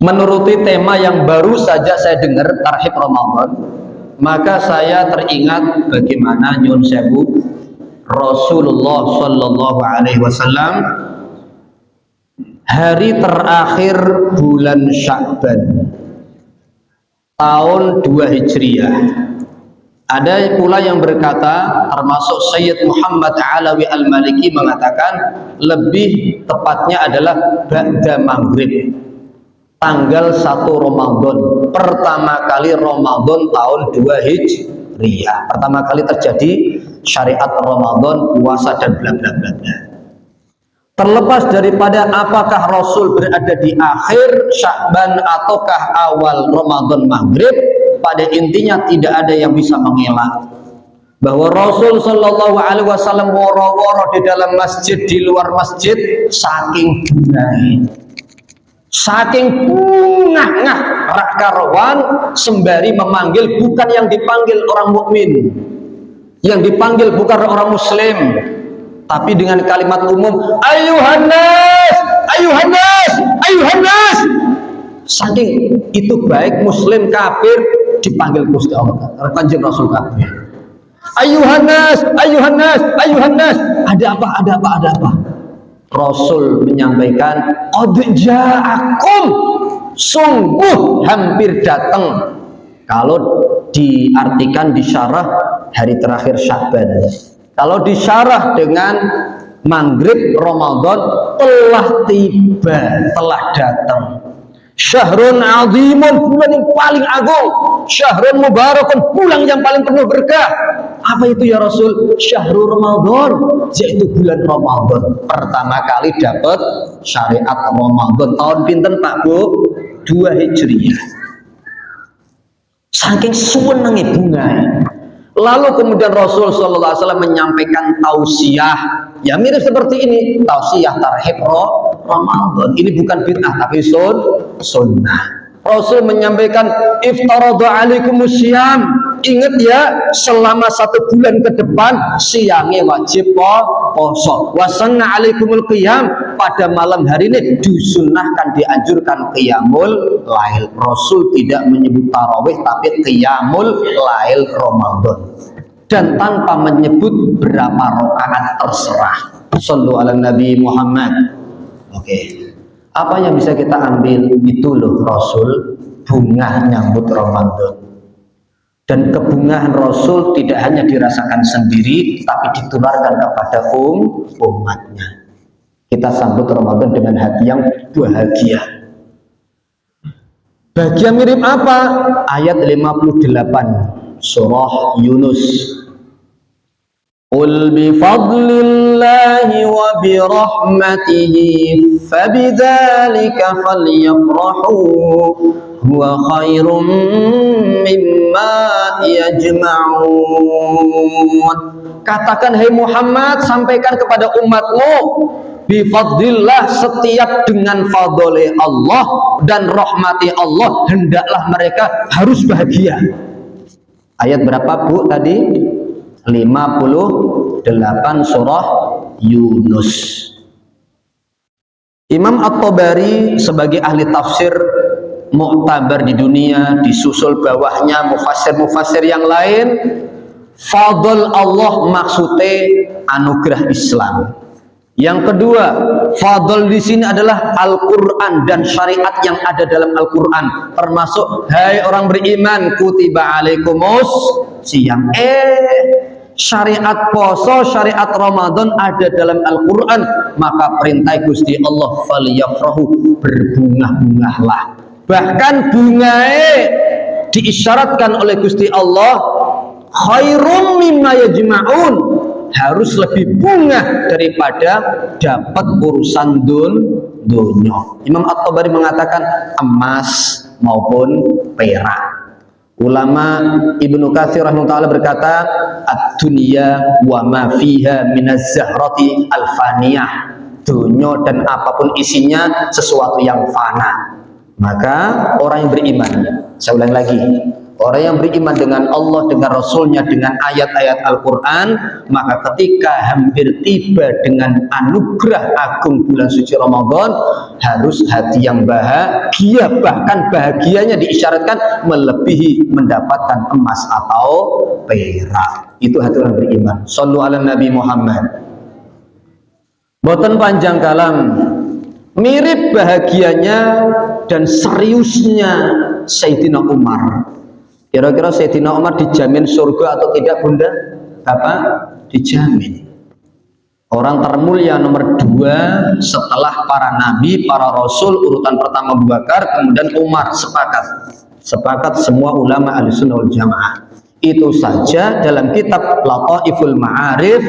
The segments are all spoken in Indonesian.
Menuruti tema yang baru saja saya dengar, tarhib Ramadan, maka saya teringat bagaimana nyun sewu Rasulullah Shallallahu Alaihi Wasallam hari terakhir bulan Sya'ban tahun 2 Hijriah. Ada pula yang berkata, termasuk Sayyid Muhammad Alawi Al-Maliki mengatakan lebih tepatnya adalah ba'da maghrib, tanggal 1 Ramadan, pertama kali Ramadan tahun 2 Hijriah. Pertama kali terjadi syariat Ramadan, puasa dan bla bla bla bla. Terlepas daripada apakah Rasul berada di akhir Sya'ban ataukah awal Ramadan maghrib, pada intinya tidak ada yang bisa mengelak bahwa Rasul Shallallahu Alaihi Wasallam woro-woro di dalam masjid, di luar masjid, saking bungai, saking bungah-ngah rakarowan sembari memanggil, bukan yang dipanggil orang mukmin, yang dipanggil bukan orang muslim, tapi dengan kalimat umum, ayuhan nas, ayuhan nas, ayuhan nas. Saking itu baik muslim kafir dipanggil Gusti Allah, Kanjeng Rasul kafir. Ayuhan nas, ayuhan nas, ayuhan nas. Ada apa? Ada apa? Ada apa? Rasul menyampaikan, qad ja'akum, sungguh hampir datang. Kalau diartikan disyarah hari terakhir Sya'ban. Kalau disyarah dengan maghrib Ramadan, telah tiba, telah datang. Syahrun azimun, bulan yang paling agung. Syahrun mubarakun, bulan yang paling penuh berkah. Apa itu ya Rasul? Syahrul Ramadan, yaitu bulan Ramadan. Pertama kali dapat syariat Ramadan tahun pinten Pak Bu? 2 Hijriah. Saking senengnya bunga. Lalu kemudian Rasul Sallallahu Alaihi Wasallam menyampaikan tausiah, ya mirip seperti ini, tausiah tarhib Ramadan. Ini bukan bid'ah tapi sunnah. Rasul menyampaikan, iftaradu alaikumusiyam, ingat ya, selama 1 bulan ke depan siangnya wajib puasa. Wasanna alaikumul qiyam, pada malam hari ini disunnahkan, dianjurkan qiyamul lail. Rasul tidak menyebut tarawih tapi qiyamul lail Ramadan, dan tanpa menyebut berapa rakaat terserah. Shallu ala Nabi Muhammad. Oke. Apa yang bisa kita ambil itu loh, Rasul bunga nyambut Ramadan. Dan kebungahan Rasul tidak hanya dirasakan sendiri, tapi ditularkan kepada umatnya. Kita sambut Ramadan dengan hati yang bahagia. Bahagia mirip apa? Ayat 58 surah Yunus. Qul bi fadlillahi wa bi rahmatihi fabidzalika falyafrahu huwa khairum mimma yajma'un. Katakan hai Muhammad, sampaikan kepada umatmu, bi fadlillah, setiap dengan fadli Allah dan rahmati Allah hendaklah mereka harus bahagia. Ayat berapa Bu tadi? 58 surah Yunus. Imam At-Tabari sebagai ahli tafsir mu'tabar di dunia, disusul bawahnya mufassir-mufassir yang lain. Fadl Allah maksudnya anugerah Islam. Yang kedua, fadl di sini adalah Al-Quran dan syariat yang ada dalam Al-Quran, termasuk hai orang beriman, kutiba alaikumus siyam. Syariat poso, syariat Ramadan ada dalam Al-Quran, maka perintah Gusti Allah, falyafrahu, berbungah-bungahlah. Bahkan bungae diisyaratkan oleh Gusti Allah, khairum mimma yajma'un, harus lebih bunga daripada dapat urusan dunia. Imam At-Tabari mengatakan emas maupun perak. Ulama Ibnu Katsir rahimahullah berkata, ad-dunya wa ma fiha minaz zahrati al-faniyah, dunia dan apapun isinya sesuatu yang fana. Maka orang yang beriman, saya ulang lagi, Orang yang beriman dengan Allah, dengan Rasulnya, dengan ayat-ayat Al-Quran, maka ketika hampir tiba dengan anugerah agung bulan suci Ramadan, harus hati yang bahagia, bahkan bahagianya diisyaratkan melebihi mendapatkan emas atau perak. Itu hati orang beriman. Shallu ala Nabi Muhammad. Boten panjang kalam, mirip bahagianya dan seriusnya Sayyidina Umar. Kira-kira Sayyidina Umar dijamin surga atau tidak, Bunda? Bapak? Dijamin. Orang termulia nomor 2 setelah para nabi, para rasul, urutan pertama Abu Bakar, kemudian Umar. Sepakat semua ulama Ahlussunnah wal Jamaah. Itu saja dalam kitab Lataiful Ma'arif,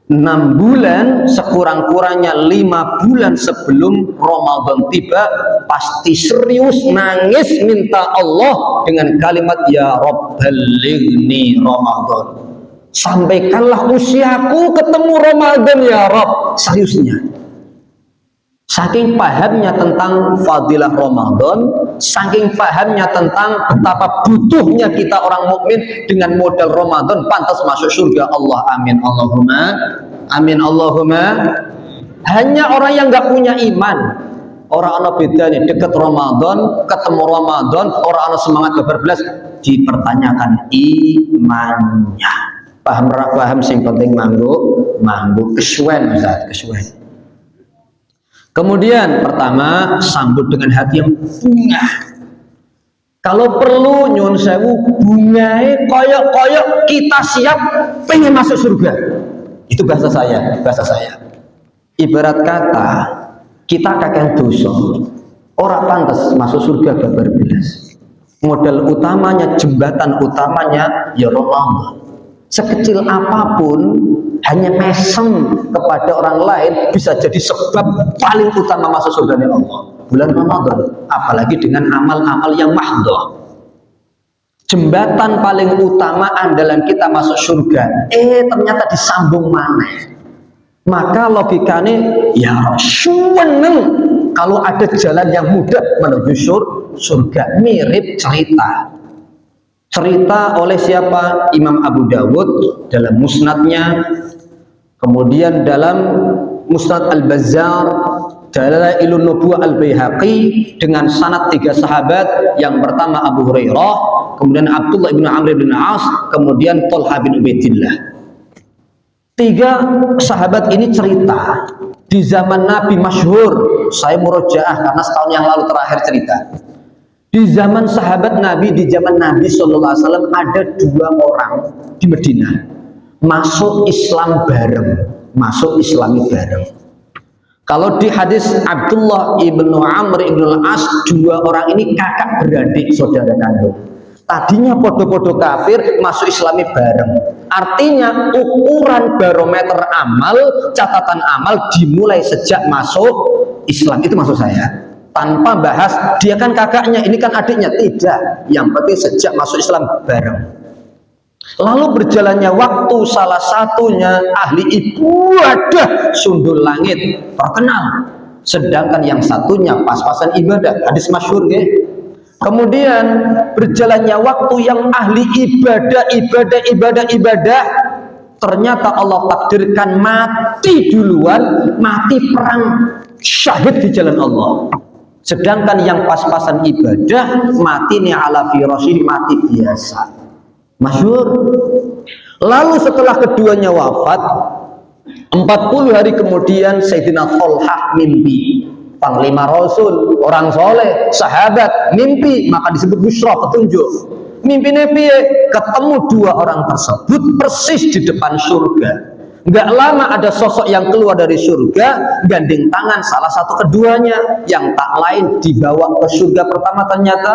6 bulan, sekurang-kurangnya 5 bulan sebelum Ramadan tiba, pasti serius nangis minta Allah dengan kalimat ya Rabb balighni Ramadan, sampaikanlah usiaku ketemu Ramadan ya Rabb. Seriusnya, saking pahamnya tentang fadilah Ramadan, saking pahamnya tentang betapa butuhnya kita orang mukmin dengan modal Ramadan pantas masuk surga. Allah amin Allahumma amin Allahumma. Hanya orang yang nggak punya iman, orang ana beda nih, deket Ramadan, ketemu Ramadan, orang ana semangat beberbelas, dipertanyakan imannya. Paham sing penting manggu kesuwen Ustaz, kesuwen. Kemudian pertama, sambut dengan hati yang bunga. Kalau perlu nyun sewu bungae koyok-koyok kita siap pengen masuk surga. Itu bahasa saya. Ibarat kata kita kakek dosa, orang pantas masuk surga babar belas. Modal utamanya, jembatan utamanya ya Ramadan. Sekecil apapun, hanya mesem kepada orang lain bisa jadi sebab paling utama masuk surga Allah. Bulan Ramadan, apalagi dengan amal-amal yang mahdhah. Jembatan paling utama andalan kita masuk surga, ternyata disambung mana? Maka logikanya ya seneng kalau ada jalan yang mudah menuju surga. Mirip cerita oleh siapa? Imam Abu Dawud dalam musnadnya, kemudian dalam Musnad Al-Bazzar, Dalailun Nubuwah Al-Baihaqi dengan sanad 3 sahabat. Yang pertama Abu Hurairah, kemudian Abdullah bin Amr bin As, kemudian Thalhah bin Ubaidillah. 3 sahabat ini cerita di zaman Nabi masyhur. Saya murojaah karena setahun yang lalu terakhir cerita. Di zaman sahabat Nabi, di zaman Nabi SAW ada 2 orang di Madinah masuk Islam Islami bareng. Kalau di hadis Abdullah ibnu Amr ibn al-As, 2 orang ini kakak beradik, saudara kandung. Tadinya podo-podo kafir, masuk Islami bareng. Artinya ukuran barometer amal, catatan amal dimulai sejak masuk Islam. Itu maksud saya. Tanpa bahas dia kan kakaknya, ini kan adiknya, tidak. Yang penting sejak masuk Islam bareng. Lalu berjalannya waktu, salah satunya ahli ibadah sundul langit terkenal, sedangkan yang satunya pas-pasan ibadah, hadis masyhur ya. Kemudian berjalannya waktu, yang ahli ibadah ternyata Allah takdirkan mati duluan, mati perang syahid di jalan Allah. Sedangkan yang pas-pasan ibadah matinya ala firasyihi, mati biasa. Masyhur. Lalu setelah keduanya wafat, 40 hari kemudian Sayyidina Thalhah mimpi. Panglima Rasul, orang soleh, sahabat, mimpi, maka disebut busra, petunjuk. Mimpi Nabi ketemu 2 orang tersebut persis di depan surga. Nggak lama ada sosok yang keluar dari surga, gandeng tangan salah satu keduanya, yang tak lain dibawa ke surga pertama ternyata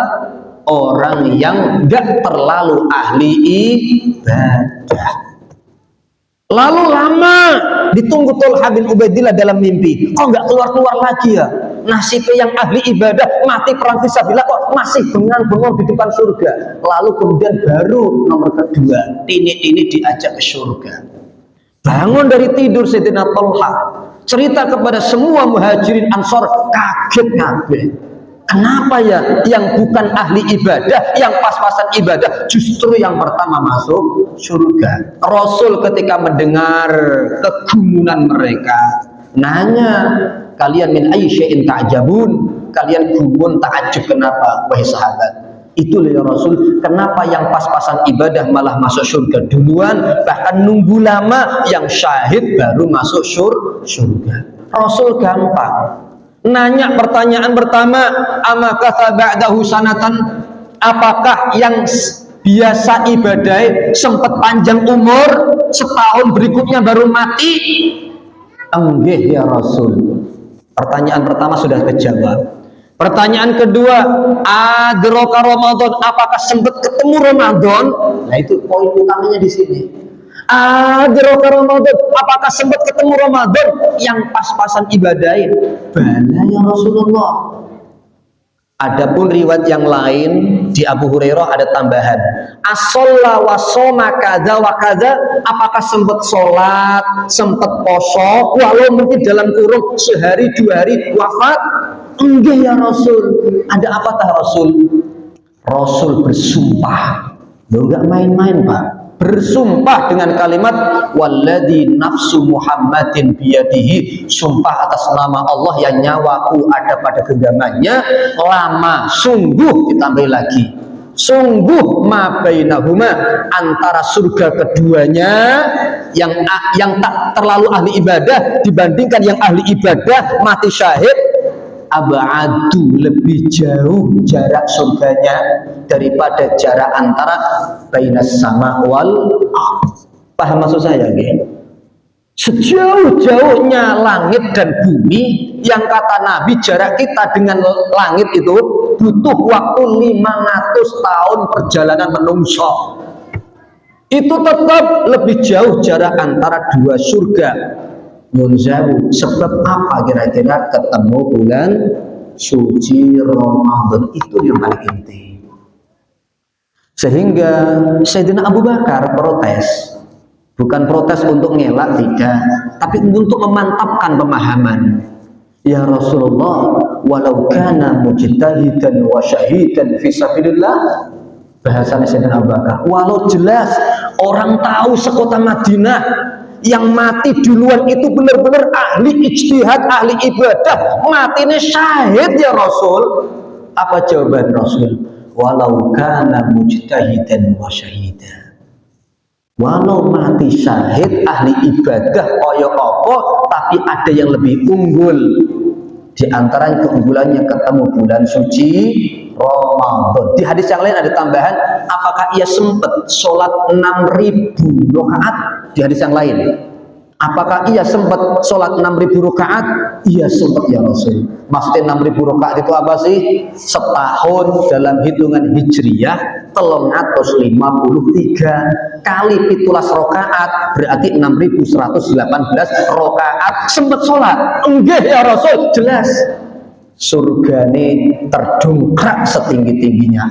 orang yang nggak terlalu ahli ibadah. Lalu lama ditunggu Thalhah bin Ubaidillah dalam mimpi, kok nggak keluar lagi ya? Nasibnya yang ahli ibadah mati perang fisabilillah kok masih bengong-bengong di depan surga. Lalu kemudian baru nomor kedua, ini diajak ke surga. Bangun dari tidur Sayyidina Thalhah, cerita kepada semua muhajirin ansor, kaget kabeh. Kenapa ya yang bukan ahli ibadah, yang pas-pasan ibadah justru yang pertama masuk surga? Rasul ketika mendengar kegumunan mereka nanya, kalian min ayyi syai'in ta'jabun? Kalian gumun ta'ajub kenapa wahai sahabat? Itulah ya Rasul, kenapa yang pas-pasan ibadah malah masuk surga duluan, bahkan nunggu lama, yang syahid baru masuk surga. Rasul gampang nanya pertanyaan pertama, amakatha ba'dahu sanatan, apakah yang biasa ibadah sempat panjang umur setahun berikutnya baru mati? Enggak ya Rasul. Pertanyaan pertama sudah terjawab. Pertanyaan kedua, adraka Ramadan, apakah sempat ketemu Ramadan? Nah itu poin utamanya di sini. Adraka Ramadan, apakah sempat ketemu Ramadan yang pas-pasan ibadahin? Bala ya Rasulullah. Adapun riwayat yang lain di Abu Hurairah ada tambahan. As-shalla wa shoma kadza wa kadza, apakah sempat sholat, sempat poso, walau mungkin dalam kurung sehari dua hari wafat? Enggak ya Rasul. Ada apa tah Rasul? Rasul bersumpah. Loh enggak main-main Pak. Bersumpah dengan kalimat walladzi nafsu Muhammadin biyadihi, sumpah atas nama Allah yang nyawaku ada pada genggamannya, lama sungguh, ditambah lagi sungguh ma bainahuma, antara surga keduanya yang tak terlalu ahli ibadah dibandingkan yang ahli ibadah mati syahid, abadu, lebih jauh jarak surganya daripada jarak antara bainas sama wal ardh. Paham maksud saya nggih? Sejauh-jauhnya langit dan bumi, yang kata Nabi jarak kita dengan langit itu butuh waktu 500 tahun perjalanan menungso. Itu tetap lebih jauh jarak antara dua surga. Yunzabu, sebab apa kira-kira? Ketemu bulan suci Ramadan, itu yang paling inti. Sehingga Sayyidina Abu Bakar protes, bukan protes untuk ngelak, tidak, tapi untuk memantapkan pemahaman. Ya Rasulullah, walau kana mujtahidan wa syahidan fi sabilillah, bahasanya Sayyidina Abu Bakar, walau jelas orang tahu sekota Madinah yang mati duluan itu benar-benar ahli ijtihad, ahli ibadah, matinya syahid ya Rasul. Apa jawaban Rasul? Walau kana mujtahidan wa syahida, walau mati syahid ahli ibadah kaya apa, tapi ada yang lebih unggul. Di antara keunggulannya ketemu bulan suci Ramadan. Di hadis yang lain ada tambahan, apakah ia sempat sholat 6.000 rakaat? Di hadis yang lain, apakah ia sempat sholat 6.000 rakaat? Iya sempat ya Rasul. Maksudnya 6.000 rakaat itu apa sih? Setahun dalam hitungan hijriyah 353 kali 17 rakaat berarti 6.118 rakaat sempat sholat. Enggak ya Rasul, jelas surgane terdongkrak setinggi-tingginya.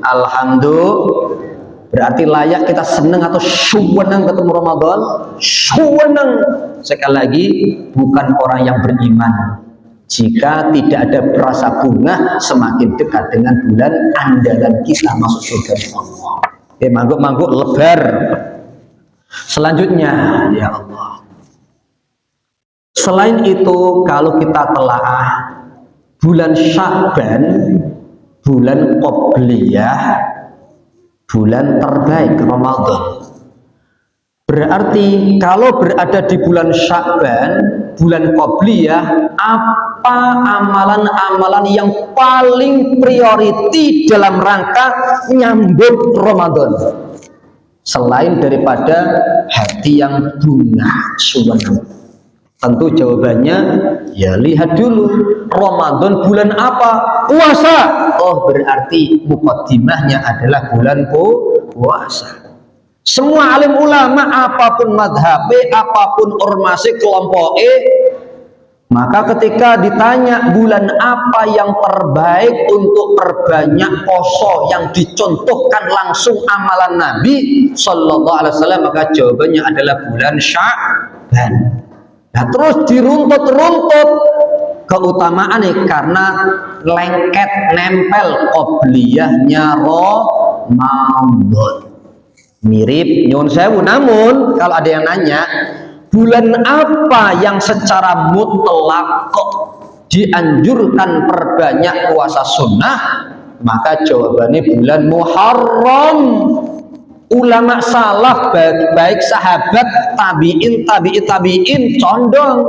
Alhamdulillah. Berarti layak kita senang atau syuweneng ketemu Ramadan? Syuweneng. Sekali lagi, bukan orang yang beriman jika tidak ada rasa bunga semakin dekat dengan bulan andalan kita masuk surga Allah. Mangguk-mangguk lebar. Selanjutnya, ya Allah, selain itu, kalau kita telaah bulan Sya'ban, bulan Qobliyah, bulan terbaik Ramadan. Berarti kalau berada di bulan Sya'ban, bulan Qobliyah, apa amalan-amalan yang paling prioriti dalam rangka nyambut Ramadan? Selain daripada hati yang bunga suweneng. Tentu jawabannya, ya lihat dulu Ramadan bulan apa? Puasa. Oh berarti mukaddimahnya adalah bulan puasa. Semua alim ulama apapun madhabe, apapun ormasi kelompoke, maka ketika ditanya bulan apa yang terbaik untuk perbanyak poso yang dicontohkan langsung amalan Nabi Sallallahu Alaihi Wasallam, maka jawabannya adalah bulan Sya'ban. Nah terus diruntut-runtut keutamaan karena lengket nempel qobliyahnya Ramadan. Mirip nyuwun sewu, namun kalau ada yang nanya bulan apa yang secara mutlak dianjurkan perbanyak puasa sunnah, maka jawabannya bulan Muharram. Ulama salaf baik sahabat, tabiin, tabiin condong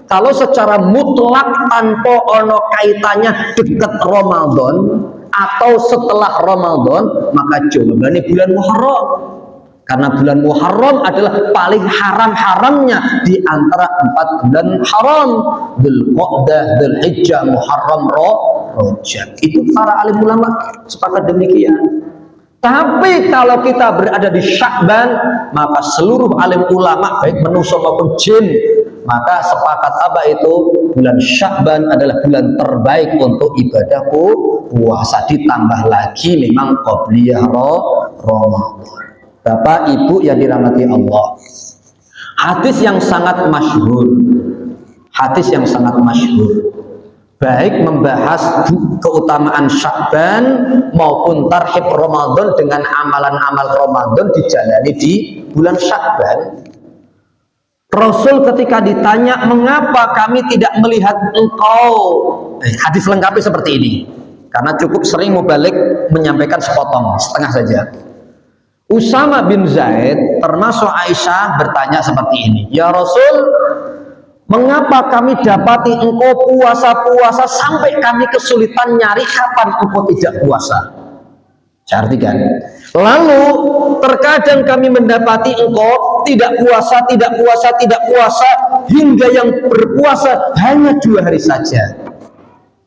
kalau secara mutlak tanpa ono kaitannya dekat Ramadan atau setelah Ramadan, maka jawabannya bulan Muharram. Karena bulan Muharram adalah paling haram-haramnya di antara 4 bulan haram: Dzulqa'dah, Dzulhijjah, Muharram, Rajab. Itu para alim ulama sepakat demikian. Tapi kalau kita berada di Sya'ban, maka seluruh alim ulama baik manusia maupun jin, maka sepakat apa itu? Bulan Sya'ban adalah bulan terbaik untuk ibadah puasa, ditambah lagi memang qobliyah Ramadan. Bapak Ibu yang dirahmati Allah, hadis yang sangat masyhur, baik membahas keutamaan Sya'ban maupun tarhib Ramadan dengan amalan-amal Ramadan dijalani di bulan Sya'ban. Rasul ketika ditanya mengapa kami tidak melihat engkau, hadis lengkapnya seperti ini, karena cukup sering mubalik menyampaikan sepotong, setengah saja. Usama bin Zaid termasuk Aisyah bertanya seperti ini, ya Rasul, mengapa kami dapati engkau puasa-puasa sampai kami kesulitan nyari kapan engkau tidak puasa? Saya artikan, lalu terkadang kami mendapati engkau tidak puasa hingga yang berpuasa hanya 2 hari saja.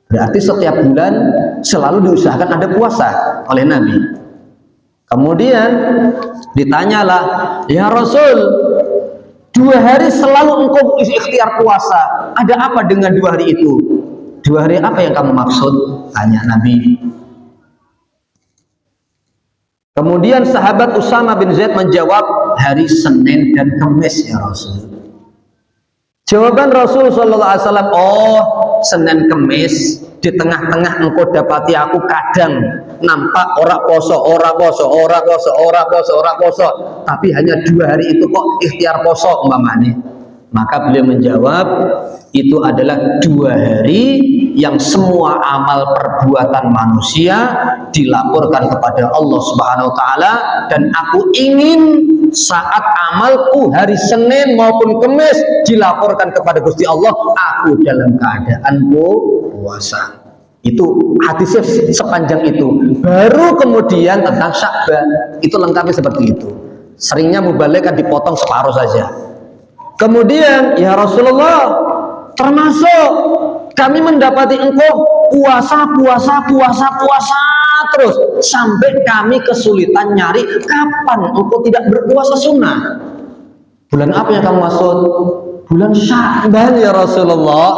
Berarti setiap bulan selalu diusahakan ada puasa oleh Nabi. Kemudian ditanyalah, ya Rasul, 2 hari selalu engkau ikhtiar puasa, ada apa dengan 2 hari itu? 2 hari apa yang kamu maksud? Tanya Nabi. Kemudian sahabat Usama bin Zaid menjawab, hari Senin dan Kamis ya Rasul. Jawaban Rasul sallallahu alaihi wasallam, oh Senin Kamis di tengah-tengah engkau dapati aku kadang nampak ora poso, tapi hanya 2 hari itu kok ikhtiar poso umpamanya. Maka beliau menjawab, itu adalah 2 hari yang semua amal perbuatan manusia dilaporkan kepada Allah Subhanahu wa taala, dan aku ingin saat amalku hari Senin maupun Kamis dilaporkan kepada Gusti Allah, aku dalam keadaan puasa. Itu hadisnya sepanjang itu. Baru kemudian tentang Sya'ban itu lengkapnya seperti itu. Seringnya mubalik kan dipotong separuh saja. Kemudian ya Rasulullah, termasuk kami mendapati engkau puasa terus sampai kami kesulitan nyari kapan engkau tidak berpuasa sunnah. Bulan apa yang kamu maksud? Bulan Sya'ban ya Rasulullah.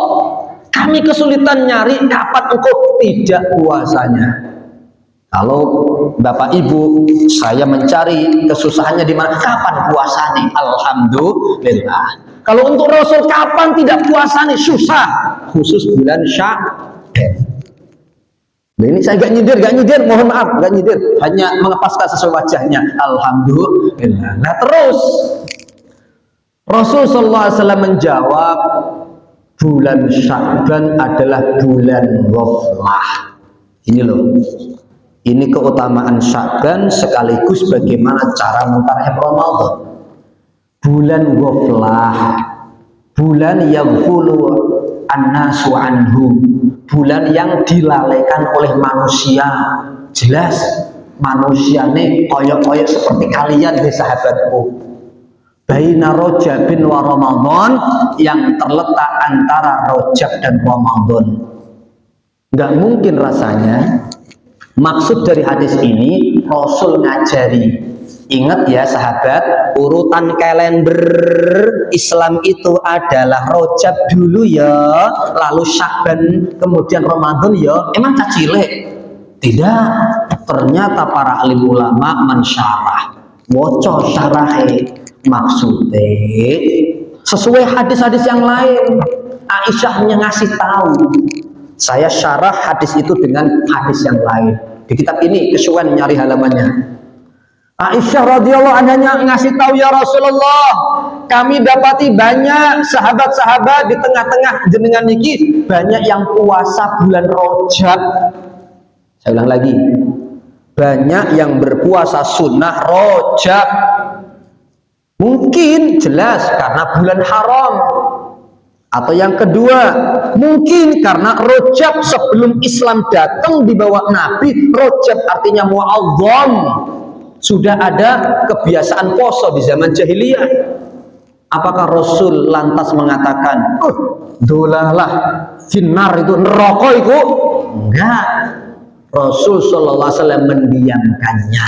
Kami kesulitan nyari kapan engkau tidak puasanya. Kalau Bapak Ibu, saya mencari kesusahannya di mana, kapan puasanya? Alhamdulillah. Kalau untuk Rasul kapan tidak puasanya? Susah. Khusus bulan Sya'ban. Nah, ini saya gak nyindir, mohon maaf, gak nyindir, hanya mengepaskan sesuai wajahnya. Alhamdulillah. Nah terus Rasul sallallahu alaihi wasallam menjawab, bulan Sya'ban adalah bulan ghaflah. Ini loh, ini keutamaan Sya'ban sekaligus bagaimana cara mentarhib Ramadan. Bulan ghaflah, bulan yaghfulu an-nasu anhu, bulan yang dilalaikan oleh manusia. Jelas manusia ini koyok-koyok seperti kalian deh sahabatku. Baina Rajabin wa Ramadan, yang terletak antara Rajab dan Ramadan. Nggak mungkin rasanya maksud dari hadis ini Rasul ngajari. Ingat ya sahabat, urutan kalender Islam itu adalah Rajab dulu ya, lalu Sya'ban, kemudian Ramadan ya. Emang cacile? Tidak. Ternyata para alim ulama mensyarah, woco syarahe, maksudnya sesuai hadis-hadis yang lain. Aisyahnya ngasih tahu. Saya syarah hadis itu dengan hadis yang lain. Di kitab ini kesuwen nyari halamannya. Aisyah radhiyallahu anha ngasih tahu, ya Rasulullah, kami dapati banyak sahabat-sahabat di tengah-tengah jenengan niki banyak yang puasa bulan Rajab. Saya ulang lagi, banyak yang berpuasa sunnah Rajab. Mungkin jelas karena bulan haram, atau yang kedua mungkin karena Rajab sebelum Islam datang di bawah Nabi. Rajab artinya mu'azzam, sudah ada kebiasaan puasa di zaman jahiliyah. Apakah Rasul lantas mengatakan, dolalah finnar itu neraka itu? Enggak. Rasul sallallahu alaihi wasallam mendiamkannya.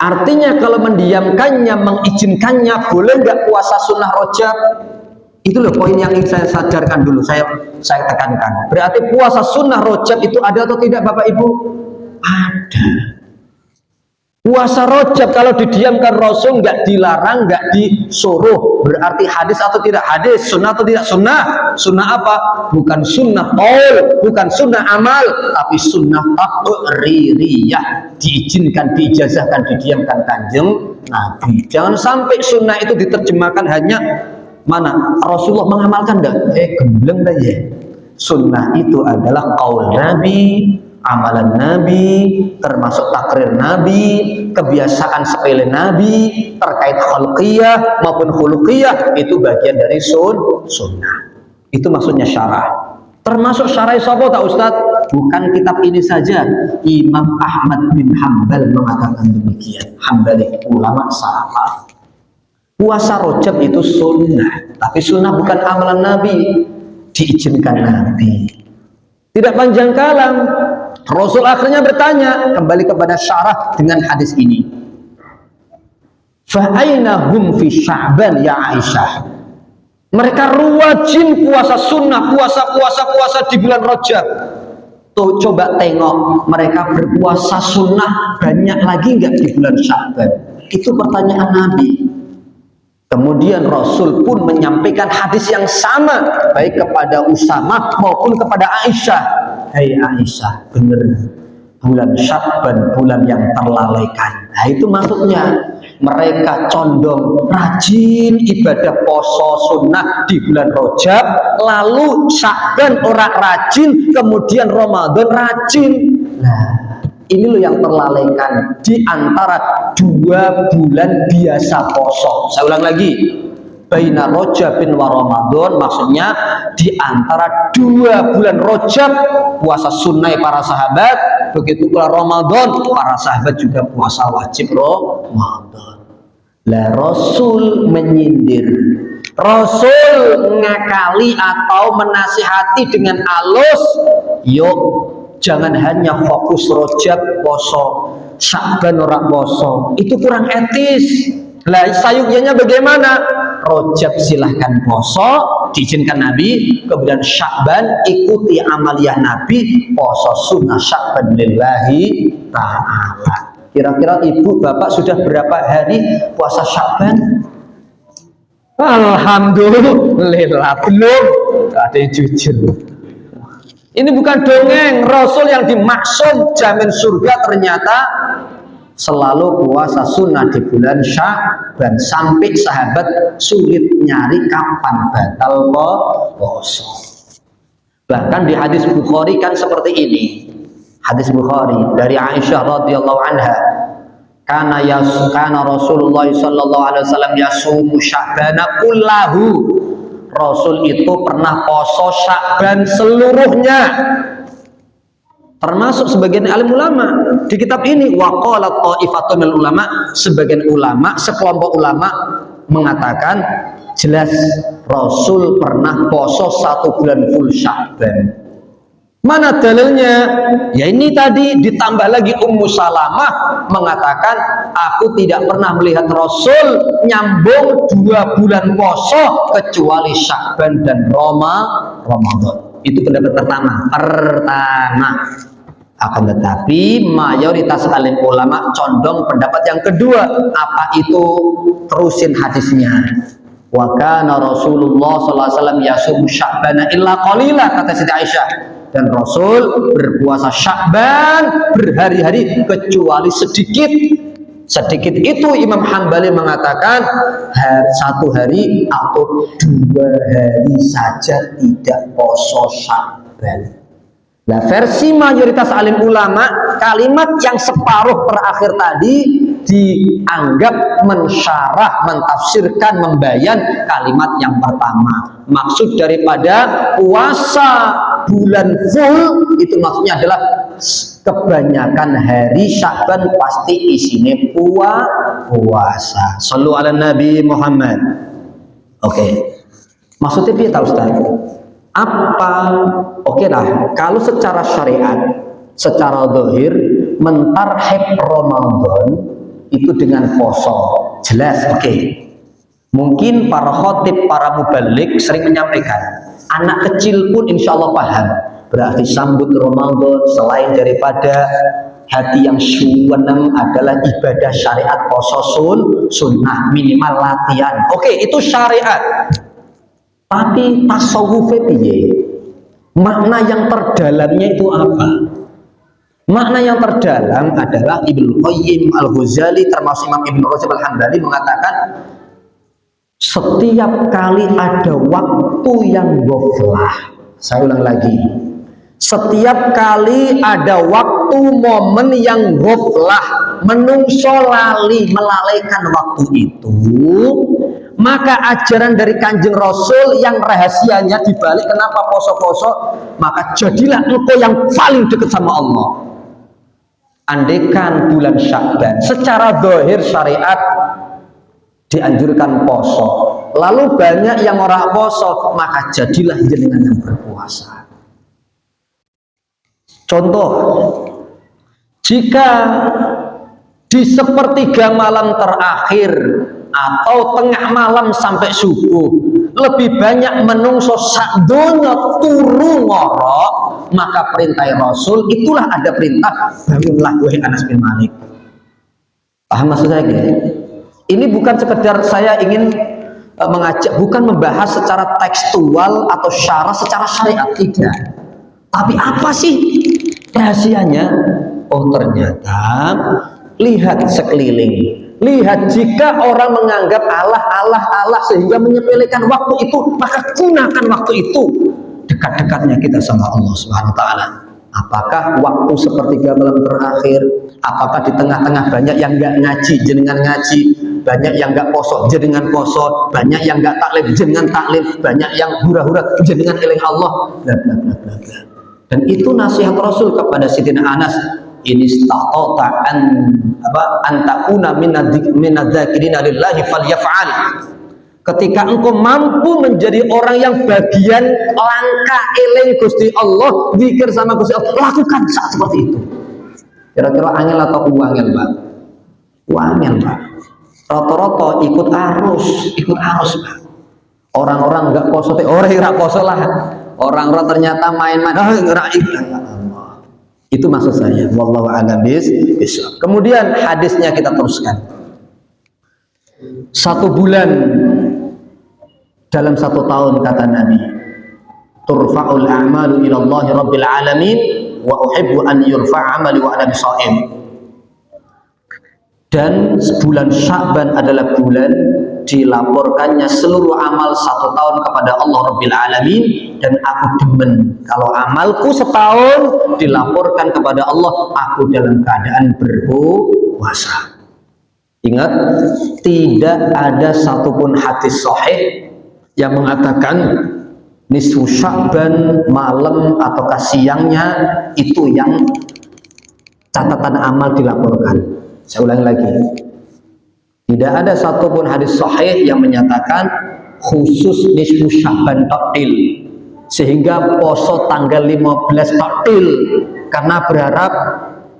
Artinya kalau mendiamkannya, mengizinkannya, boleh nggak puasa sunnah Rajab? Itu loh poin yang ingin saya sadarkan dulu, saya tekankan. Berarti puasa sunnah Rajab itu ada atau tidak Bapak Ibu? Ada. Puasa Rajab kalau didiamkan Rasul nggak dilarang, nggak disuruh. Berarti hadis atau tidak hadis, sunnah atau tidak sunnah? Sunnah apa? Bukan sunnah qaul, bukan sunnah amal, tapi sunnah taqririyah. Diizinkan, diijazahkan, didiamkan Kanjeng Nabi. Jangan sampai sunnah itu diterjemahkan hanya mana Rasulullah mengamalkan enggak? Gembleng aja. Sunnah itu adalah qaul Nabi, amalan Nabi, termasuk takrir Nabi, kebiasaan sepele Nabi, terkait khulqiyah maupun khuluqiyah, itu bagian dari sunnah. Itu maksudnya syarah. Termasuk syarah sapa tak Ustaz? Bukan kitab ini saja. Imam Ahmad bin Hanbal mengatakan demikian. Hambali, ulama salaf. Puasa Rajab itu sunnah, tapi sunnah bukan amalan Nabi, diizinkan Nabi. Tidak panjang kalam, Rasul akhirnya bertanya, kembali kepada syarah dengan hadis ini. Fa'aina hum fi Sya'ban ya Aisyah. Mereka rajin puasa sunnah, puasa di bulan Rajab. Tuh coba tengok, mereka berpuasa sunnah banyak lagi nggak di bulan Sya'ban? Itu pertanyaan Nabi. Kemudian Rasul pun menyampaikan hadis yang sama, baik kepada Usamah maupun kepada Aisyah. Hai Aisyah, benar, bulan Sya'ban bulan yang terlalaikan. Nah itu maksudnya, mereka condong rajin ibadah poso sunnah di bulan Rajab, lalu Sya'ban orang rajin, kemudian Ramadan rajin. Nah ini loh yang terlalaikan di antara 2 bulan biasa poso. Saya ulang lagi, baina Rajabin wa Ramadan, maksudnya di antara 2 bulan Rajab puasa sunnah para sahabat, begitu pula Ramadan para sahabat juga puasa wajib Ramadan. Lah Rasul menyindir, Rasul ngakali atau menasihati dengan halus, yuk jangan hanya fokus Rajab poso, Sya'ban ora poso, itu kurang etis. Lah sayunya bagaimana? Rajab silahkan poso, diizinkan Nabi, kemudian Sya'ban ikuti amaliyah Nabi, poso sunnah Sya'ban lillahi ta'ala. Kira-kira ibu bapak sudah berapa hari puasa Sya'ban? Alhamdulillah belum. Ada yang jujur. Ini bukan dongeng. Rasul yang dimaksud jamin surga ternyata selalu puasa sunnah di bulan Sya'ban, sampai sahabat sulit nyari kapan batal puasa. Bahkan di hadis Bukhari kan seperti ini. Hadis Bukhari dari Aisyah radhiyallahu anha, kana Rasulullah sallallahu alaihi wasallam yasumu Sya'bana kullahu. Rasul itu pernah poso Sya'ban seluruhnya. Termasuk sebagian alim ulama di kitab ini, waqalat ta'ifatun minal ulama, sebagian ulama, sekelompok ulama mengatakan jelas Rasul pernah poso 1 bulan full Sya'ban. Mana dalilnya? Ya ini tadi, ditambah lagi Ummu Salamah mengatakan, aku tidak pernah melihat Rasul nyambung 2 bulan poso kecuali Sya'ban dan Ramadan. Itu pendapat pertama. Akan tetapi mayoritas alim ulama condong pendapat yang kedua. Apa itu? Terusin hadisnya. Wa kana Rasulullah sallallahu alaihi wasallam yasum Sya'bana illa qalila, kata Siti Aisyah. Dan Rasul berpuasa Sya'ban berhari-hari kecuali sedikit. Sedikit itu Imam Hambali mengatakan satu hari atau 2 hari saja tidak poso Sya'ban. Nah, versi mayoritas alim ulama, kalimat yang separuh terakhir tadi dianggap mensyarah, mentafsirkan, membayan kalimat yang pertama. Maksud daripada puasa bulan full itu maksudnya adalah kebanyakan hari Sya'ban pasti isinya puasa. Shallu ala Nabi Muhammad. Oke. Maksudnya dia tahu Ustaz? Oke lah, kalau secara syariat, secara zahir mentarhib Ramadan itu dengan poso, jelas, oke. Mungkin para khotib, para mubalik sering menyampaikan, anak kecil pun insya Allah paham, berarti sambut Ramadan selain daripada hati yang suwenem adalah ibadah syariat poso sunnah, minimal latihan. Oke, itu syariat. Tapi tasawuf piye? Makna yang terdalamnya itu apa? Makna yang terdalam adalah Ibnu Qayyim Al-Ghazali termasuk Imam Ibnu Rajab Al-Hambali mengatakan setiap kali ada waktu yang ghaflah. Saya ulang lagi. Setiap kali ada waktu momen yang ghaflah, menungso lali melalaikan waktu itu, maka ajaran dari Kanjeng Rasul yang rahasianya dibalik kenapa poso-poso, maka jadilah engkau yang paling dekat sama Allah. Andaikan bulan Sya'ban secara zahir syariat dianjurkan poso, lalu banyak yang orang poso, maka jadilah jenengan yang berpuasa. Contoh, jika di sepertiga malam terakhir atau tengah malam sampai subuh lebih banyak menungso sak donya turu ngorok, maka perintah Rasul itulah ada perintah bangunlah wahai Anas bin Malik. Paham maksud saya? Ini bukan sekedar saya ingin mengajak, bukan membahas secara tekstual atau syarah secara syariat, tidak. Tapi apa sih rahasianya? Oh, ternyata lihat sekeliling. Lihat, jika orang menganggap Allah sehingga menyepelekan waktu itu, maka gunakan waktu itu dekat-dekatnya kita sama Allah Subhanahu wa taala. Apakah waktu sepertiga malam terakhir? Apakah di tengah-tengah banyak yang enggak ngaji, jenengan ngaji, banyak yang enggak poso, jenengan poso, banyak yang enggak taklim, jenengan taklim, banyak yang hura-hura, jenengan eling Allah, bla bla bla bla bla. Dan itu nasihat Rasul kepada Sayyidina Anas, ini statota antakuna minadzakirina lillahi falyaf'al. Ketika engkau mampu menjadi orang yang bagian langka eling Gusti Allah, zikir sama Gusti Allah, lakukan saat seperti itu. Kira-kira angel atau uangel, Pak? Uangel, Pak. Rata-rata ikut arus, Pak. Orang-orang enggak poso, orang enggak poso lah. Orang-orang ternyata main-main, itu maksud saya. Wallahu a'lam bishawab. Kemudian hadisnya kita teruskan. 1 bulan dalam 1 tahun kata Nabi, turfa'ul a'malu ila Allah rabbil alamin wa uhibbu an yurfa'a 'amali wa ana bishaim. Dan bulan Sya'ban adalah bulan dilaporkannya seluruh amal 1 tahun kepada Allah Rabbil Alamin, dan aku demen kalau amalku setahun dilaporkan kepada Allah aku dalam keadaan berpuasa. Ingat, tidak ada satupun hadis sahih yang mengatakan nisfu Sya'ban malam atau siangnya itu yang catatan amal dilaporkan. Saya ulangi lagi, tidak ada satupun hadis sahih yang menyatakan khusus nisfu Sya'ban takdil, sehingga poso tanggal 15 takdil karena berharap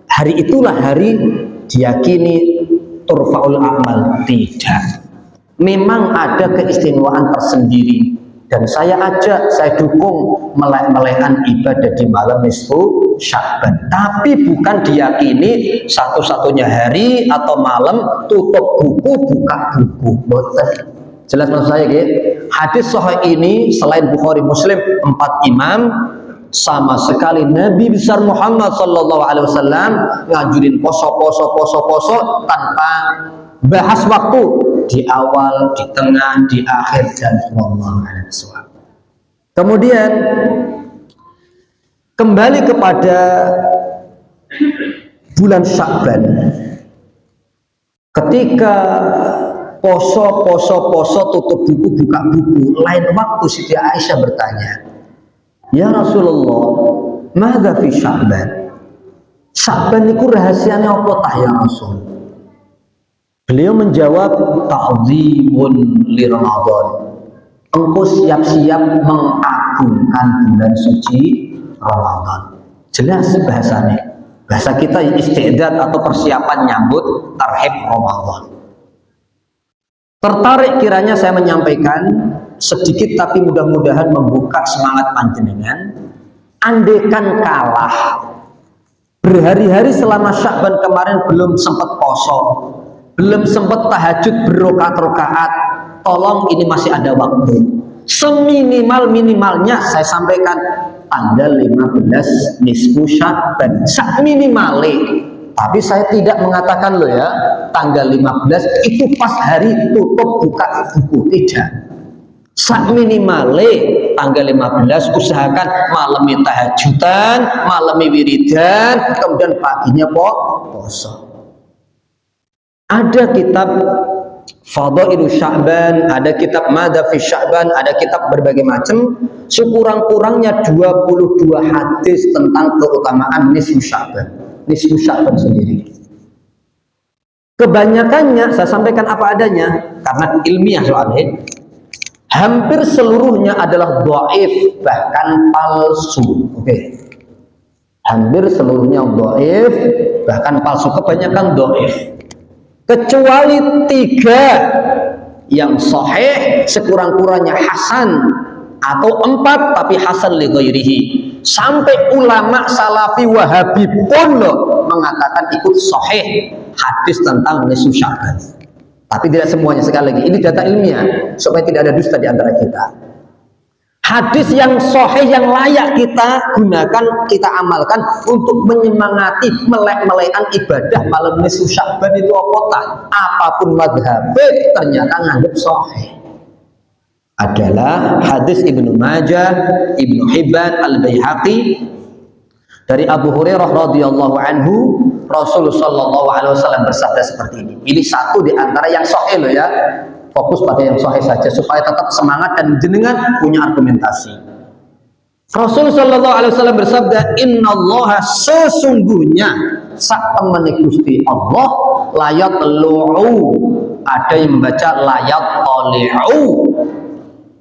hari itulah hari diyakini turfa'ul a'mal. Tidak, memang ada keistimewaan tersendiri, dan saya ajak, saya dukung melek-melekan ibadah di malam nisfu Sya'ban, tapi bukan diyakini satu-satunya hari atau malam tutup buku buka buku, boten. Jelas maksud saya gitu. Hadis sahih ini selain Bukhari Muslim 4 imam, sama sekali Nabi besar Muhammad sallallahu alaihi wasallam ngajurin poso tanpa bahas waktu di awal, di tengah, di akhir, dan wallahu a'lam bishawab. Kemudian kembali kepada bulan Sya'ban, ketika poso tutup buku, buka buku, lain waktu Siti Aisyah bertanya, ya Rasulullah, madza fi Sya'ban? Sya'ban itu rahasianya apa tah ya Rasul? Beliau menjawab, ta'zimun li Ramadan. Engkau siap-siap mengagungkan bulan suci Ramadan. Jelas bahasanya. Bahasa kita istidad atau persiapan nyambut tarhib Ramadan. Tertarik kiranya saya menyampaikan sedikit tapi mudah-mudahan membuka semangat panjenengan. Andaikan kalah berhari-hari selama Sya'ban kemarin belum sempat poso, belum sempat tahajud berokat-rokaat, tolong ini masih ada waktu. Seminimal-minimalnya saya sampaikan tanggal 15 nisfu Sya'ban, sak minimale. Tapi saya tidak mengatakan loh ya, tanggal 15 itu pas hari tutup buka buku, tidak. Sak minimale tanggal 15 usahakan malami tahajudan, malami wiridan, kemudian paginya poso. Ada kitab Fadailu Sya'ban, ada kitab Madza fi Sya'ban, ada kitab berbagai macam. Sekurang-kurangnya 22 hadis tentang keutamaan nisfu Sya'ban. Nisfu Sya'ban sendiri. Kebanyakannya saya sampaikan apa adanya karena ilmiah soalnya. Hampir seluruhnya adalah dhaif, bahkan palsu. Oke. Hampir seluruhnya dhaif, bahkan palsu, kebanyakan dhaif. Kecuali 3 yang sahih, sekurang-kurangnya hasan, atau 4 tapi hasan li ghairihi. Sampai ulama salafi wahabi pun loh mengatakan ikut sahih hadis tentang nisfu Sya'ban. Tapi tidak semuanya, sekali lagi ini data ilmiah supaya tidak ada dusta di antara kita. Hadis yang sahih yang layak kita gunakan, kita amalkan untuk menyemangati melek-melekan ibadah malam nisfu Sya'ban itu apapun madhab ternyata nganggap sahih. Adalah hadis Ibnu Majah, Ibnu Hibban, Al-Baihaqi dari Abu Hurairah radhiyallahu anhu, Rasulullah sallallahu alaihi wasallam bersabda seperti ini. Ini satu di antara yang sahih loh ya. Fokus pada yang sahih saja supaya tetap semangat dan jenengan punya argumentasi. Rasulullah sallallahu alaihi wasallam bersabda, "Innallaha sesungguhnya sak temene Gusti Allah layat lu'u." Ada yang membaca layat tali'u.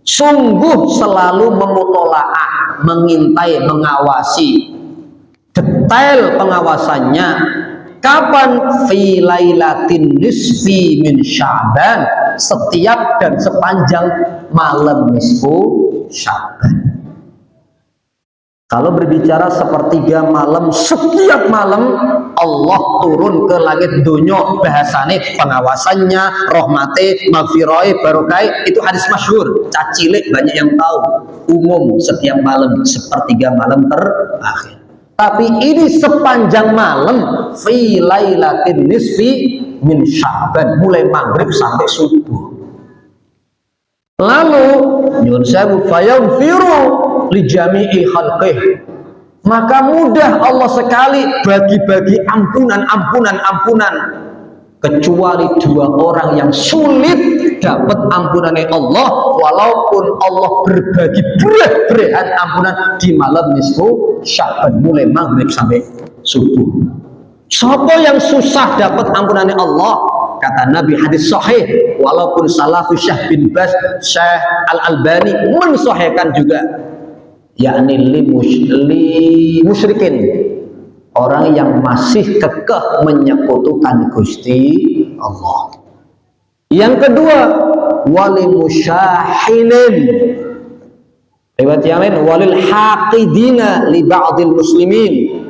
Sungguh selalu memutolaah, mengintai, mengawasi. Detail pengawasannya. Kapan? Fi lailatin nisfi min Sya'ban, setiap dan sepanjang malam nisfu Sya'ban. Kalau berbicara sepertiga malam, setiap malam Allah turun ke langit dunia, bahasane pengawasannya, rahmate, maghfirah, barokah, itu hadis masyhur, cacilik banyak yang tahu. Umum setiap malam, sepertiga malam terakhir. Tapi ini sepanjang malam, fi lailatin nisfi min Sya'ban, mulai maghrib sampai subuh. Lalu nyun sewu fayaghfiru li jami'i khalqih, maka mudah Allah sekali bagi-bagi ampunan kecuali 2 orang yang sulit dapat ampunannya Allah, walaupun Allah berbagi berat ampunan di malam nisfu Sya'ban mulai maghrib sampai subuh. Siapa yang susah dapat ampunannya Allah? Kata Nabi hadis sahih, walaupun salafu Syekh bin Baz, Syekh Al-Albani mensahihkan juga, yakni li musyrikin, orang yang masih kekeh menyekutukan Gusti Allah. Yang kedua, wali musyahinin, riwayat yang lain walil haqidina li ba'dil muslimin,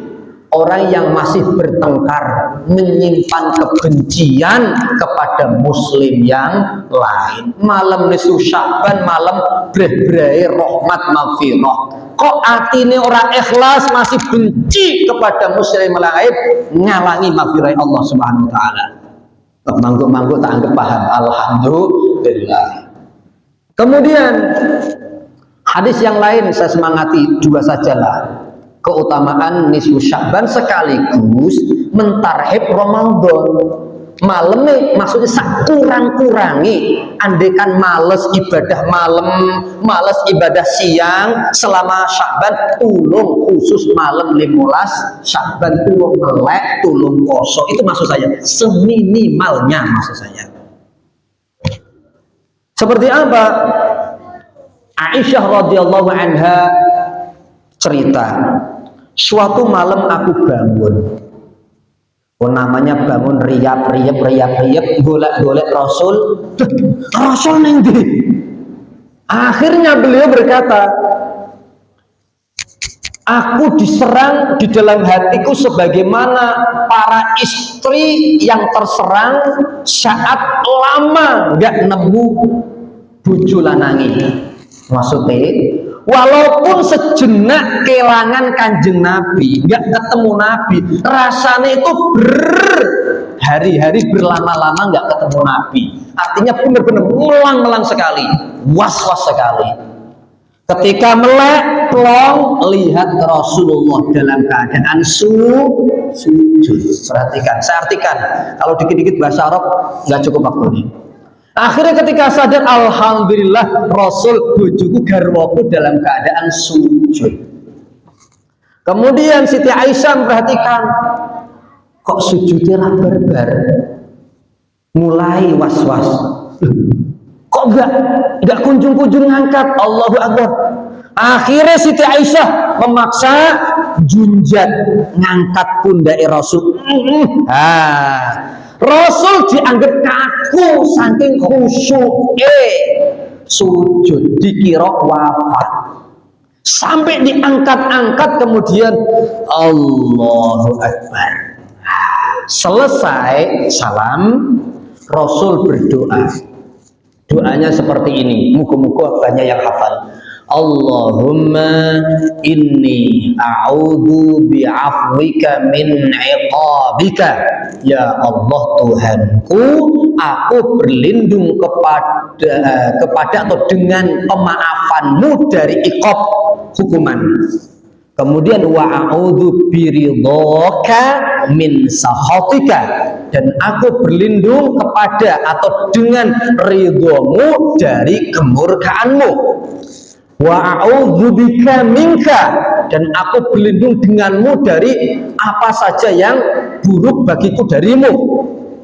orang yang masih bertengkar, menyimpan kebencian kepada muslim yang lain. Malam nisfu Sya'ban, malam breh-brehe rahmat maghfirah. Kok atine ora ikhlas, masih benci kepada muslim lain, ngalangi maghfirah Allah Subhanahu wa taala. Mangguk-mangguk tak anggap paham. Alhamdulillah. Kemudian hadis yang lain saya semangati dua sajalah. Keutamaan nisfu Sya'ban sekaligus mentarhib Ramadan. Malamnya maksudnya sakurang-kurangi, andekan males ibadah malam, males ibadah siang selama Sya'ban, tulung khusus malam 15 Sya'ban tulung melek, tulung kosong. Itu maksud saya, seminimalnya maksud saya. Seperti apa? Aisyah radhiyallahu anha cerita, suatu malam aku bangun, namanya bangun riap-riap, golek Rasul. Rasul neng di. Akhirnya beliau berkata, aku diserang di dalam hatiku sebagaimana para istri yang terserang saat lama nggak nemu bojo lanangi. Maksudnya, walaupun sejenak kehilangan kanjeng Nabi, nggak ketemu Nabi, rasanya itu hari-hari berlama-lama nggak ketemu Nabi. Artinya benar-benar melang-melang sekali, was-was sekali. Ketika melek, plong, lihat Rasulullah dalam keadaan sujud. Perhatikan, saya artikan. Kalau dikit-dikit bahasa Arab nggak cukup waktu ini. Akhirnya ketika sadar, alhamdulillah Rasul bojoku garwaku dalam keadaan sujud. Kemudian Siti Aisyah memperhatikan, kok sujudnya barbar, mulai was-was. Kok enggak kunjung-kunjung ngangkat, Allahu Akbar. Akhirnya Siti Aisyah memaksa junjat, ngangkat pundak Rasul. Rasul dianggap kaku saking khusyuk, sujud dikira wafat, sampai diangkat-angkat, kemudian Allahu Akbar. Selesai salam, Rasul berdoa. Doanya seperti ini, muka-muka banyak yang hafal. Allahumma inni a'udhu bi'afwika min iqabika. Ya Allah Tuhanku, aku berlindung kepada atau dengan pemaafanmu dari iqab, hukuman. Kemudian wa a'udhu biridhaka min sakhatika, dan aku berlindung kepada atau dengan ridhomu dari kemurkaanmu. Wa a'udzubika minka, dan aku berlindung denganmu dari apa saja yang buruk bagiku darimu.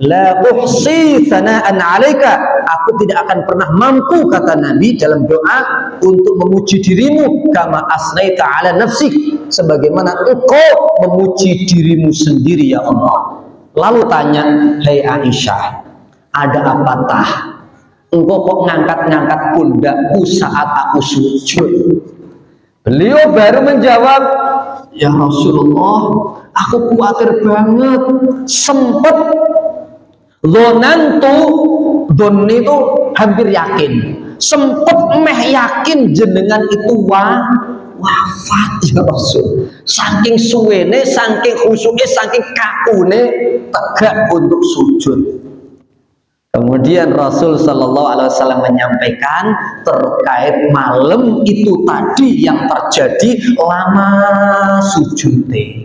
La uhsi tsana'an 'alaika, aku tidak akan pernah mampu, kata Nabi dalam doa, untuk memuji dirimu, kama asnaita 'ala nafsik, sebagaimana engkau memuji dirimu sendiri ya Allah. Lalu tanya, hai Aisyah, ada apa tah? Engkau kok ngangkat-ngangkat pundakku saat aku sujud? Beliau baru menjawab, ya Rasulullah, aku khawatir banget, sempet dhonantu, dhon itu hampir yakin, sempet meh yakin jenengan itu wafat ya Rasul. Saking suwene, saking khusyuknya, saking kakune tegak untuk sujud. Kemudian Rasul Shallallahu Alaihi Wasallam menyampaikan terkait malam itu tadi yang terjadi lama sujudnya.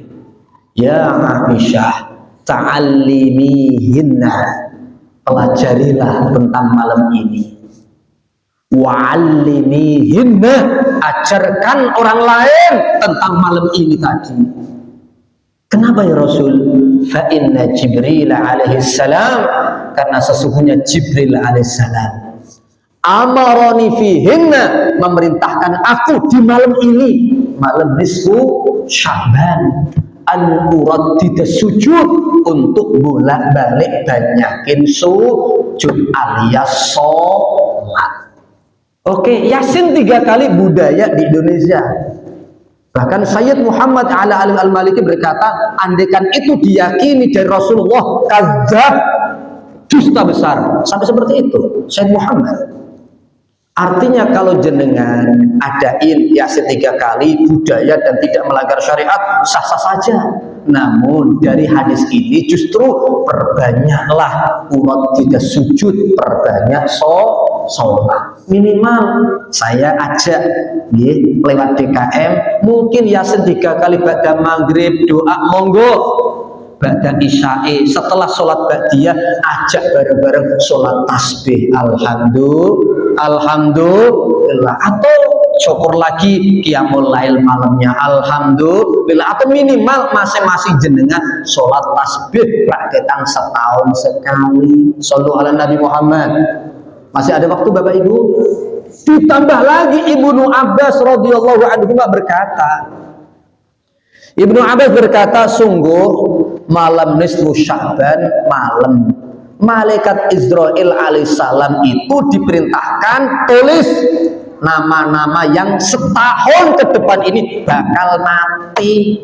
Ya Aisyah, ta'allimihinna, pelajarilah tentang malam ini. Wa'allimihinna, ajarkan orang lain tentang malam ini tadi. Kenapa ya Rasul? Fa inna Jibril alaihi salam, karena sesungguhnya Jibril alaihissalam amaroni fihinna, memerintahkan aku di malam ini, malam nisfu Sya'ban, an uraddida sujud, untuk bolak-balik banyakin sujud alias sholat. Oke, Yasin 3 kali budaya di Indonesia. Bahkan Sayyid Muhammad Ala Al-Maliki berkata, andaikan itu diyakini dari Rasulullah, kadzab, dusta besar. Sampai seperti itu Sayyid Muhammad. Artinya kalau jenengan adain Yasin 3 kali budaya dan tidak melanggar syariat, sah-sah saja. Namun dari hadis ini justru perbanyaklah umat tidak sujud, perbanyak sholat. Minimal saya ajak lewat DKM, mungkin Yasin 3 kali ba'da maghrib, doa monggo. Ba'da isya'i setelah sholat ba'diyah, ajak bareng-bareng sholat tasbih alhamdulillah, atau syukur lagi qiyamul lail malamnya alhamdulillah, atau minimal masing-masing jenengan sholat tasbih rakyatan setahun sekali. Shollu ala Nabi Muhammad. Masih ada waktu Bapak Ibu? Ditambah lagi Ibnu Abbas radhiyallahu anhu berkata, sungguh malam nisfu Sya'ban, malam malaikat Israel alaihissalam itu diperintahkan tulis nama-nama yang setahun ke depan ini bakal mati.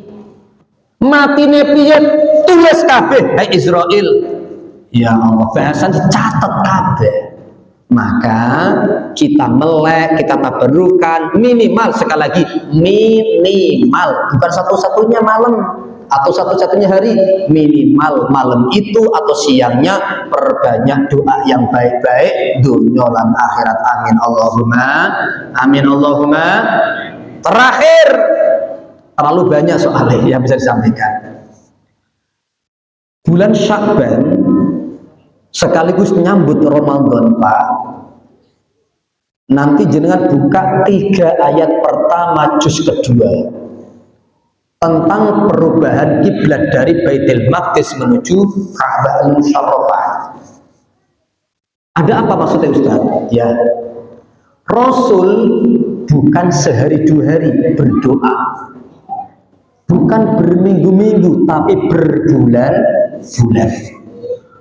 Matine piye? Tulis kabeh, hai Israel. Ya Allah, bahasan dicatat kabeh. Maka kita melek, kita tabarukan, minimal, sekali lagi minimal, bukan satu-satunya malam atau satu-satunya hari, minimal malam itu atau siangnya perbanyak doa yang baik-baik dunya lan akhirat. Amin Allahumma amin Allahumma. Terakhir, terlalu banyak soalnya yang bisa disampaikan. Bulan Sya'ban sekaligus nyambut Ramadan, Pak. Nanti jenengan buka 3 ayat pertama juz kedua tentang perubahan kiblat dari Baitul Maqdis menuju Ka'bah Al-Musyarrafah. Ada apa maksudnya Ustaz? Ya, Rasul bukan sehari 2 hari berdoa, bukan berminggu-minggu, tapi berbulan-bulan.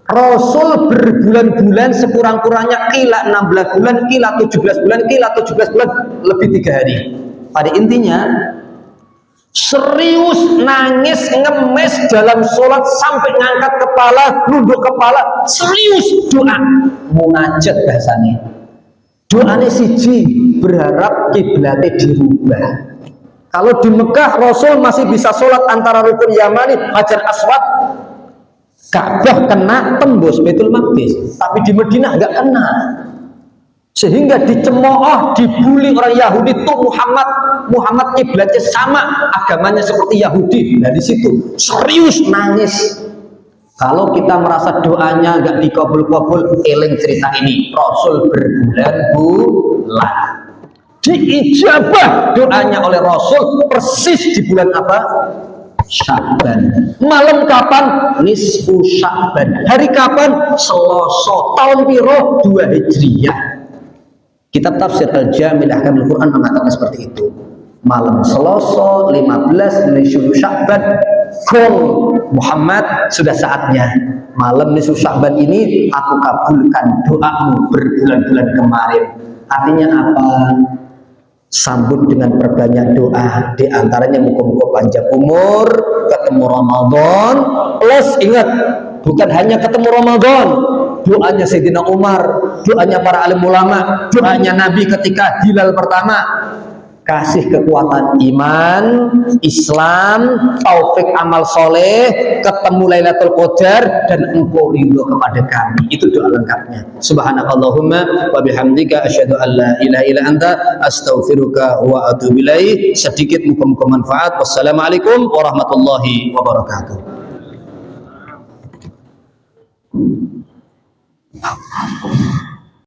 Rasul berbulan-bulan, sekurang-kurangnya kila 16 bulan, kila 17 bulan, kila 17 bulan, lebih 3 hari. Pada intinya serius nangis ngemes dalam sholat sampai ngangkat kepala, nunduk kepala, serius doa, munajat bahasanya. Doanya siji, berharap kiblatnya dirubah. Kalau di Mekah Rasul masih bisa sholat antara rukun Yamani, Hajar Aswad, Ka'bah kena tembus Baitul Maqdis, tapi di Madinah nggak kena, sehingga dicemooh, dibully orang Yahudi tuh Muhammad kiblatnya sama, agamanya seperti Yahudi. Nah di situ serius nangis. Kalau kita merasa doanya nggak dikabul-kabul, eling cerita ini, Rasul berbulan-bulan diijabah doanya oleh Rasul persis di bulan apa? Sya'ban. Malam kapan? Nisfu Sya'ban. Hari kapan? Selasa. Tahun piro? 2 Hijriyah. Kitab tafsir Al-Jami' Ahkamul Quran mengatakan seperti itu. Malam Selasa 15 nisfu Sya'ban. Gong Muhammad, sudah saatnya. Malam nisfu Sya'ban ini aku kabulkan doamu berbulan-bulan kemarin. Artinya apa? Sambut dengan perbanyak doa, di antaranya muka-muka panjang umur, ketemu Ramadan, plus ingat, bukan hanya ketemu Ramadan, doanya Sayyidina Umar, doanya para alim ulama, doanya Nabi ketika hilal pertama, kasih kekuatan iman, Islam, taufik amal soleh, ketemu Lailatul Qadar, dan engkau ridho kepada kami. Itu doa lengkapnya. Subhanakallahumma wa bihamdika asyhadu an la ilaha illa anta astaghfiruka wa atubu ilaik. Sedikit muka-muka manfaat. Wassalamualaikum warahmatullahi wabarakatuh.